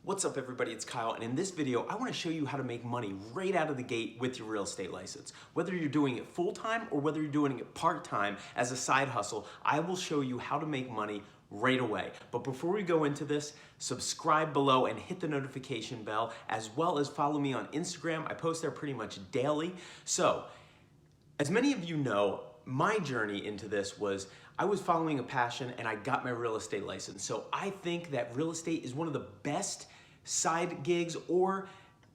What's up everybody, it's Kyle, and in this video I want to show you how to make money right out of the gate with your real estate license. Whether you're doing it full-time or whether you're doing it part-time as a side hustle, I will show you how to make money right away. But before we go into this, subscribe below and hit the notification bell, as well as follow me on Instagram. I post there pretty much daily. So, as many of you know, my journey into this was I was following a passion and I got my real estate license. So I think that real estate is one of the best side gigs or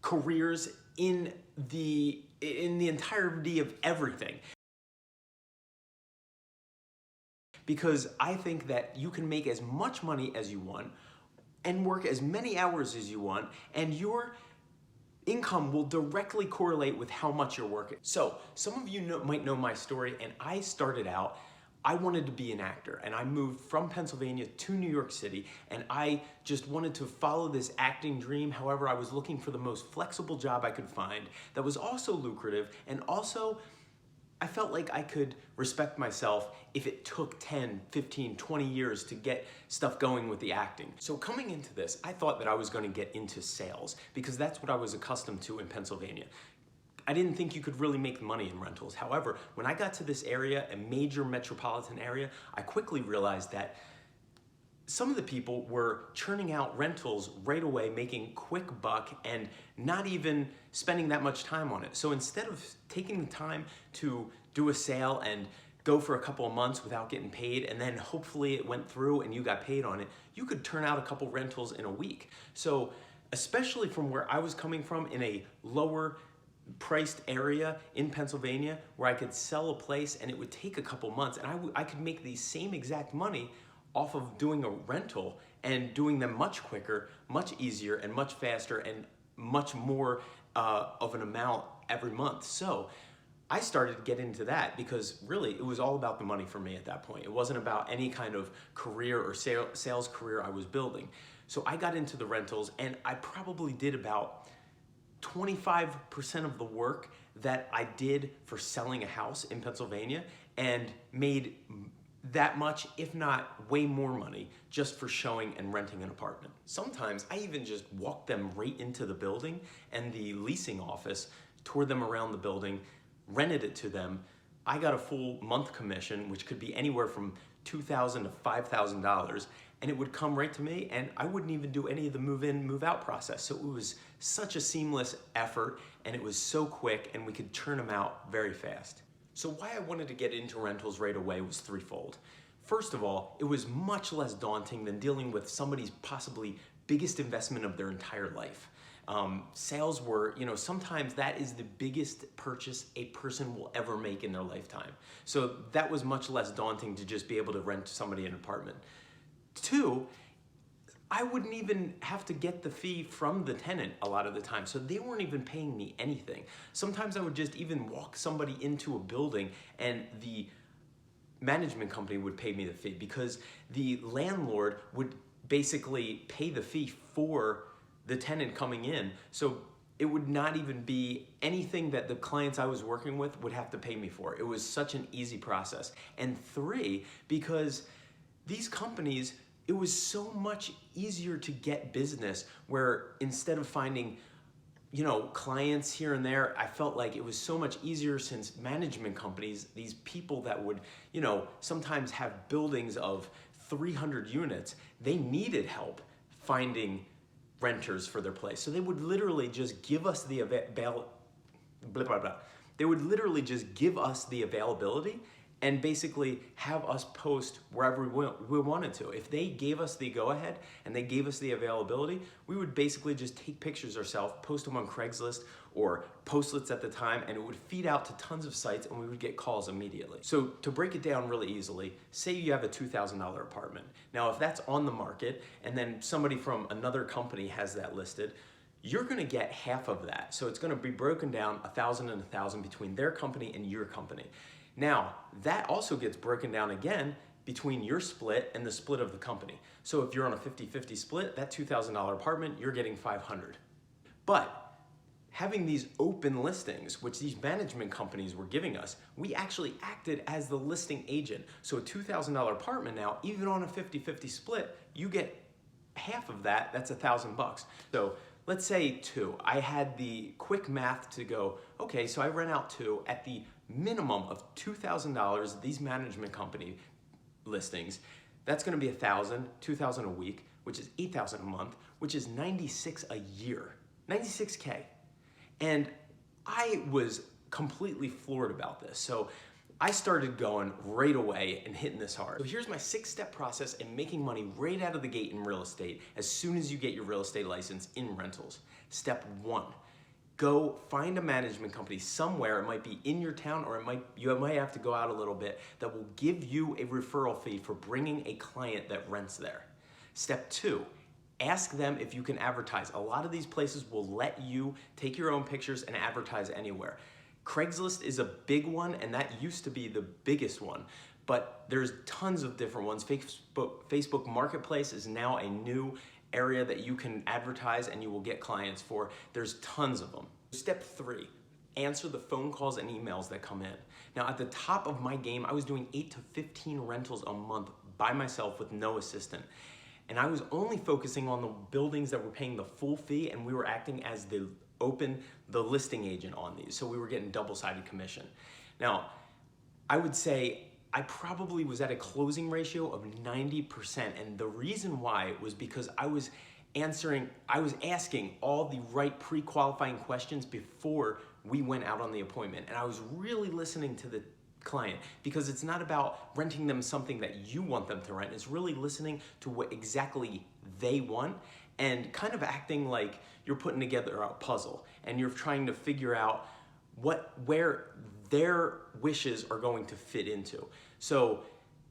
careers in the entirety of everything. Because I think that you can make as much money as you want and work as many hours as you want, and your income will directly correlate with how much you're working. So some of you might know my story, and I started out, I wanted to be an actor, and I moved from Pennsylvania to New York City, and I just wanted to follow this acting dream. However, I was looking for the most flexible job I could find that was also lucrative, and also I felt like I could respect myself if it took 10, 15, 20 years to get stuff going with the acting. So coming into this, I thought that I was going to get into sales because that's what I was accustomed to in Pennsylvania. I didn't think you could really make money in rentals. However, when I got to this area, a major metropolitan area, I quickly realized that some of the people were churning out rentals right away, making quick buck and not even spending that much time on it. So instead of taking the time to do a sale and go for a couple of months without getting paid, and then hopefully it went through and you got paid on it, you could turn out a couple rentals in a week. So especially from where I was coming from, in a lower priced area in Pennsylvania where I could sell a place and it would take a couple months, and I could make the same exact money off of doing a rental and doing them much quicker, much easier, and much faster, and much more of an amount every month. So I started to get into that because really it was all about the money for me at that point. It wasn't about any kind of career or sales career I was building. So I got into the rentals, and I probably did about 25% of the work that I did for selling a house in Pennsylvania, and made that much, if not way more money, just for showing and renting an apartment. Sometimes I even just walked them right into the building, and the leasing office toured them around the building, rented it to them. I got a full month commission, which could be anywhere from $2,000 to $5,000, and it would come right to me, and I wouldn't even do any of the move-in, move-out process. So it was such a seamless effort, and it was so quick, and we could churn them out very fast. So why I wanted to get into rentals right away was threefold. First of all, it was much less daunting than dealing with somebody's possibly biggest investment of their entire life. Sales were, sometimes that is the biggest purchase a person will ever make in their lifetime. So that was much less daunting to just be able to rent somebody an apartment. Two, I wouldn't even have to get the fee from the tenant a lot of the time. So they weren't even paying me anything. Sometimes I would just even walk somebody into a building and the management company would pay me the fee because the landlord would basically pay the fee for the tenant coming in. So it would not even be anything that the clients I was working with would have to pay me for. It was such an easy process. And three, because these companies, it was so much easier to get business, where instead of finding, clients here and there, I felt like it was so much easier since management companies, these people that would, sometimes have buildings of 300 units, they needed help finding renters for their place. So they would literally just give us the They would literally just give us the availability and basically have us post wherever we wanted to. If they gave us the go-ahead and they gave us the availability, we would basically just take pictures ourselves, post them on Craigslist or Postlets at the time, and it would feed out to tons of sites, and we would get calls immediately. So to break it down really easily, say you have a $2,000 apartment. Now, if that's on the market and then somebody from another company has that listed, you're gonna get half of that. So it's gonna be broken down 1,000 and 1,000 between their company and your company. Now, that also gets broken down again between your split and the split of the company. So if you're on a 50-50 split, that $2,000 apartment, you're getting 500. But having these open listings, which these management companies were giving us, we actually acted as the listing agent. So a $2,000 apartment now, even on a 50-50 split, you get half of that, that's $1,000. So let's say two. I had the quick math to go, okay, so I rent out two at the minimum of $2,000, these management company listings. That's gonna be $1,000, $2,000 a week, which is $8,000 a month, which is 96 a year, 96K. And I was completely floored about this. So I started going right away and hitting this hard. So here's my 6-step process in making money right out of the gate in real estate as soon as you get your real estate license in rentals. Step 1, go find a management company somewhere. It might be in your town, or you might have to go out a little bit, that will give you a referral fee for bringing a client that rents there. Step 2, ask them if you can advertise. A lot of these places will let you take your own pictures and advertise anywhere. Craigslist is a big one, and that used to be the biggest one, but there's tons of different ones. Facebook Marketplace is now a new area that you can advertise and you will get clients for. There's tons of them. Step 3, answer the phone calls and emails that come in. Now, at the top of my game, I was doing 8 to 15 rentals a month by myself with no assistant. And I was only focusing on the buildings that were paying the full fee, and we were acting as the listing agent on these. So we were getting double-sided commission. Now, I would say I probably was at a closing ratio of 90%. And the reason why was because I was asking all the right pre-qualifying questions before we went out on the appointment. And I was really listening to the client, because it's not about renting them something that you want them to rent. It's really listening to what exactly they want and kind of acting like you're putting together a puzzle and you're trying to figure out where their wishes are going to fit into. So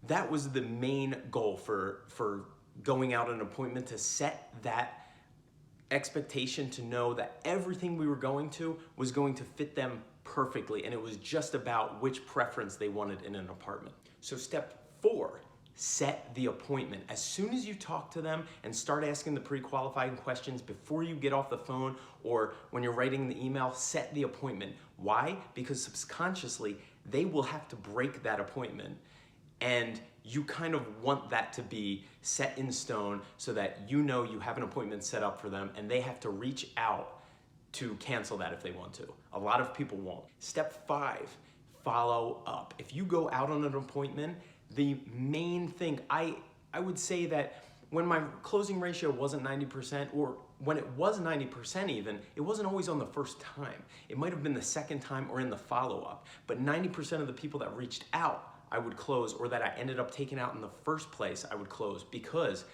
that was the main goal for going out on an appointment, to set that expectation, to know that everything we were going to was going to fit them perfectly, and it was just about which preference they wanted in an apartment. So step 4, set the appointment. As soon as you talk to them and start asking the pre-qualifying questions before you get off the phone or when you're writing the email, set the appointment. Why? Because subconsciously, they will have to break that appointment, and you kind of want that to be set in stone so that you know you have an appointment set up for them, and they have to reach out to cancel that if they want to. A lot of people won't. Step 5, follow up. If you go out on an appointment, the main thing, I would say that when my closing ratio wasn't 90%, or when it was 90% even, it wasn't always on the first time. It might have been the second time or in the follow-up. But 90% of the people that reached out, I would close, or that I ended up taking out in the first place, I would close, because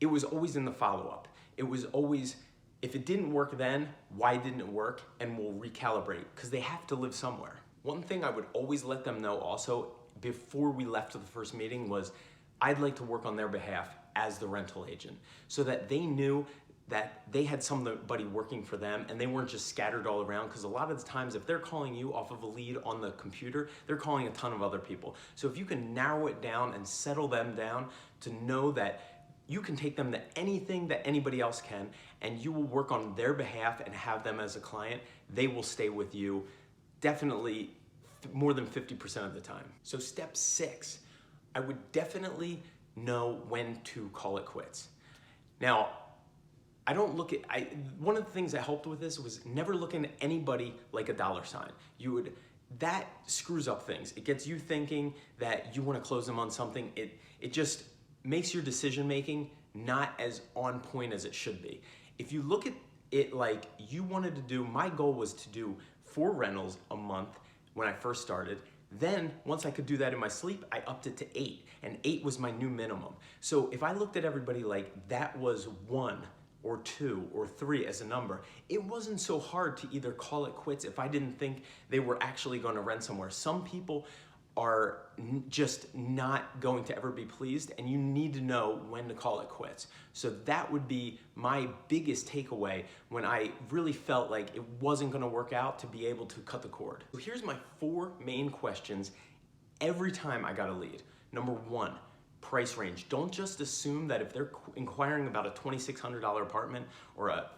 it was always in the follow-up. It was always, if it didn't work then, why didn't it work? And we'll recalibrate, because they have to live somewhere. One thing I would always let them know also before we left to the first meeting was I'd like to work on their behalf as the rental agent, so that they knew that they had somebody working for them and they weren't just scattered all around, because a lot of the times if they're calling you off of a lead on the computer, they're calling a ton of other people. So if you can narrow it down and settle them down to know that you can take them to anything that anybody else can, and you will work on their behalf and have them as a client, they will stay with you definitely more than 50% of the time. So step 6, I would definitely know when to call it quits. Now, one of the things that helped with this was never looking at anybody like a dollar sign. That screws up things. It gets you thinking that you want to close them on something. It just makes your decision making not as on point as it should be. If you look at it like you wanted to do, my goal was to do 4 rentals a month when I first started. Then, once I could do that in my sleep, I upped it to 8, and 8 was my new minimum. So if I looked at everybody like that was 1 or 2 or 3 as a number, it wasn't so hard to either call it quits if I didn't think they were actually going to rent somewhere. Some people are just not going to ever be pleased, and you need to know when to call it quits. So that would be my biggest takeaway when I really felt like it wasn't going to work out, to be able to cut the cord. So here's my 4 main questions every time I got a lead. Number 1, price range. Don't just assume that if they're inquiring about a $2,600 apartment or a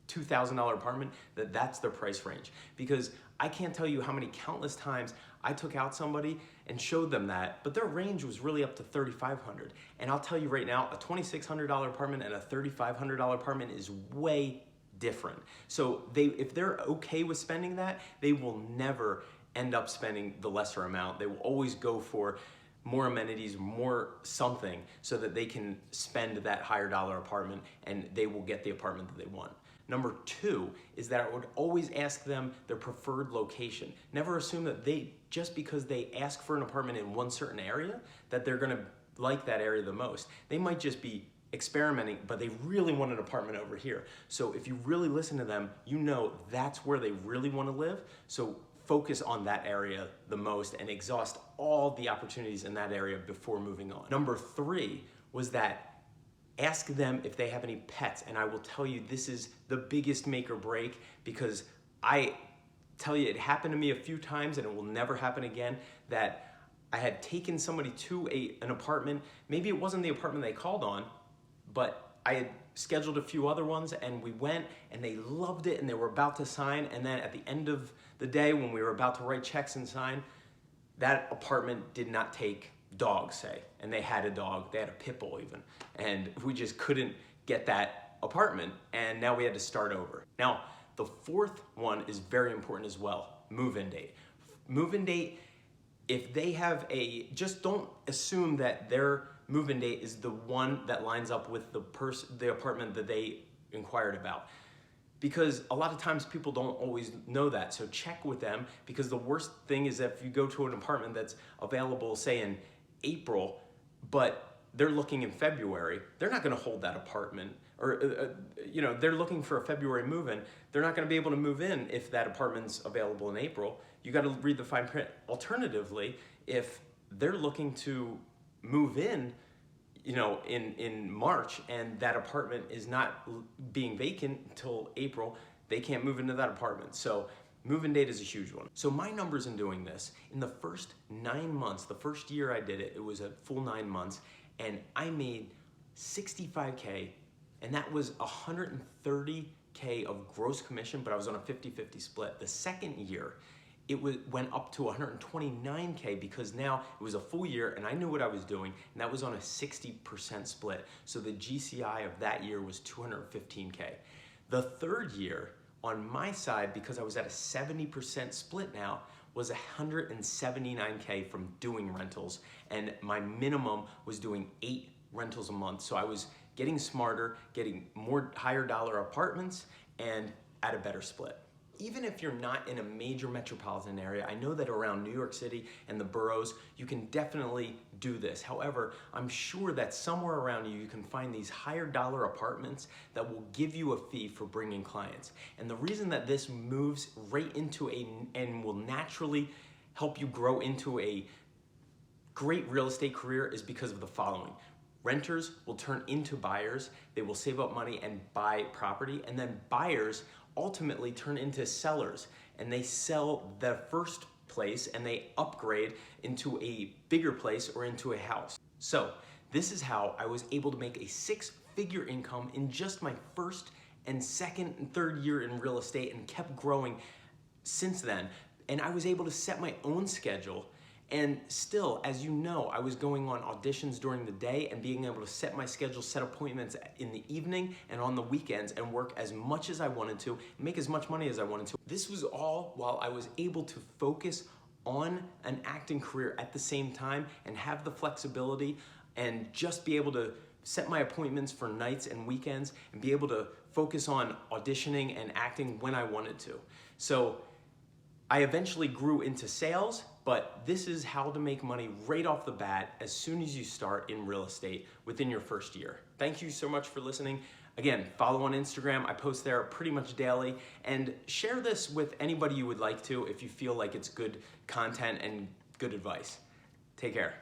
$2,000 apartment, that's their price range. Because I can't tell you how many countless times I took out somebody and showed them that, but their range was really up to $3,500. And I'll tell you right now, a $2,600 apartment and a $3,500 apartment is way different. So if they're okay with spending that, they will never end up spending the lesser amount. They will always go for more amenities, more something, so that they can spend that higher dollar apartment and they will get the apartment that they want. Number two is that I would always ask them their preferred location. Never assume that just because they ask for an apartment in one certain area, that they're gonna like that area the most. They might just be experimenting, but they really want an apartment over here. So if you really listen to them, you know that's where they really wanna live. So focus on that area the most and exhaust all the opportunities in that area before moving on. Number three was that ask them if they have any pets. And I will tell you, this is the biggest make or break, because I tell you, it happened to me a few times and it will never happen again, that I had taken somebody to an apartment. Maybe it wasn't the apartment they called on, but I had scheduled a few other ones and we went and they loved it and they were about to sign. And then at the end of the day, when we were about to write checks and sign, that apartment did not take dogs, say, and they had a dog, they had a pit bull even, and we just couldn't get that apartment, and now we had to start over. Now, the fourth one is very important as well, move-in date. Move-in date, if they have just don't assume that their move-in date is the one that lines up with the apartment that they inquired about. Because a lot of times people don't always know that, so check with them, because the worst thing is if you go to an apartment that's available, say in April, but they're looking in February, they're not gonna hold that apartment, or they're looking for a February move-in, they're not gonna be able to move in if that apartment's available in April. You gotta read the fine print. Alternatively, if they're looking to move in in March and that apartment is not being vacant until April, they can't move into that apartment. So move-in date is a huge one. So my numbers in doing this, in the first 9 months, the first year I did it, it was a full 9 months, and I made $65K, and that was $130K of gross commission, but I was on a 50-50 split. The second year, it went up to $129K, because now it was a full year and I knew what I was doing, and that was on a 60% split. So the GCI of that year was $215K. The third year on my side, because I was at a 70% split now, was $179K from doing rentals, and my minimum was doing 8 rentals a month. So I was getting smarter, getting more higher dollar apartments, and at a better split. Even if you're not in a major metropolitan area, I know that around New York City and the boroughs, you can definitely do this. However, I'm sure that somewhere around you can find these higher dollar apartments that will give you a fee for bringing clients. And the reason that this moves right into and will naturally help you grow into a great real estate career is because of the following. Renters will turn into buyers, they will save up money and buy property, and then buyers ultimately turn into sellers, and they sell the first place and they upgrade into a bigger place or into a house. So this is how I was able to make a 6-figure income in just my first and second and third year in real estate, and kept growing since then. And I was able to set my own schedule. And still, as you know, I was going on auditions during the day and being able to set my schedule, set appointments in the evening and on the weekends, and work as much as I wanted to, make as much money as I wanted to. This was all while I was able to focus on an acting career at the same time and have the flexibility and just be able to set my appointments for nights and weekends and be able to focus on auditioning and acting when I wanted to. So I eventually grew into sales, but this is how to make money right off the bat as soon as you start in real estate within your first year. Thank you so much for listening. Again, follow on Instagram. I post there pretty much daily, and share this with anybody you would like to if you feel like it's good content and good advice. Take care.